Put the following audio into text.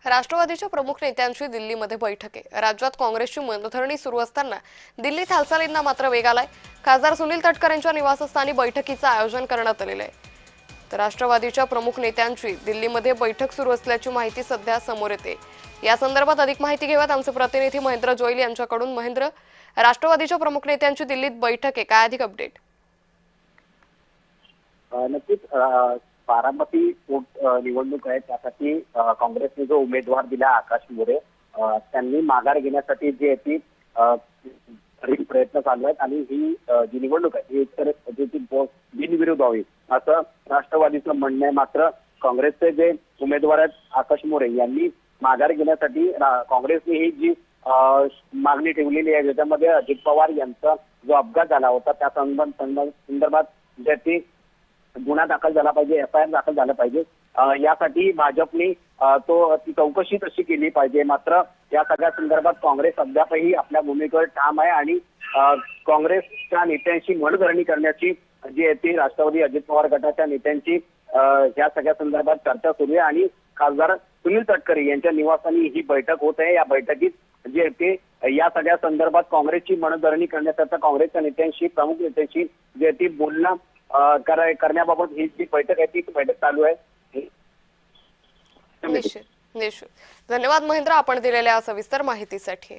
राष्ट्रवादीच्या प्रमुख नेत्यांची दिल्लीमध्ये बैठक आहे। राज्यात काँग्रेसची मनधरणी सुरू असताना दिल्लीत हालचालींना मात्र वेग आलाय। खासदार सुनील तटकरे यांच्या निवासस्थानी बैठकीचं आयोजन करण्यात आलेलं आहे। तर राष्ट्रवादीच्या प्रमुख नेत्यांची दिल्लीमध्ये बैठक सुरू असल्याची माहिती सध्या समोर येते। या संदर्भात अधिक माहिती घेऊयात आमचे प्रतिनिधी महेंद्र जोईल यांच्याकडून। महेंद्र, राष्ट्रवादीच्या प्रमुख नेत्यांची दिल्लीत बैठक आहे, काय अधिक अपडेट? नक्कीच बारामती निवडणूक आहे, त्यासाठी काँग्रेसने जो उमेदवार दिला आकाश मोरे, त्यांनी माघार घेण्यासाठी जे ती प्रयत्न चालू आहेत आणि ही जी निवडणूक आहे ती बिनविरोध व्हावी असं राष्ट्रवादीचं म्हणणं आहे। मात्र काँग्रेसचे जे उमेदवार आहेत आकाश मोरे यांनी माघार घेण्यासाठी काँग्रेसने ही जी मागणी ठेवलेली आहे, ज्याच्यामध्ये अजित पवार यांचा जो अपघात झाला होता त्या संदर्भात जे ती गुन्हा दाखल झाला पाहिजे, FIR दाखल झाला पाहिजे, यासाठी भाजपने ती चौकशी तशी केली पाहिजे। मात्र या सगळ्या संदर्भात काँग्रेस अद्यापही आपल्या भूमिकेवर ठाम आहे आणि काँग्रेसच्या नेत्यांशी मनधरणी करण्याची जी आहे ती राष्ट्रवादी अजित पवार गटाच्या नेत्यांची या सगळ्या संदर्भात चर्चा सुरू आहे आणि खासदार सुनील तटकरे यांच्या निवासानी ही बैठक होत आहे। या बैठकीत जे ते या सगळ्या संदर्भात काँग्रेसची मनधरणी करण्याकरता काँग्रेसच्या नेत्यांशी, प्रमुख नेत्यांशी जे ती बोलणं करण्याबाबत ही जी बैठक आहे ती बैठक चालू आहे। निश्चित। धन्यवाद महेंद्र, आपण दिलेल्या सविस्तर माहितीसाठी।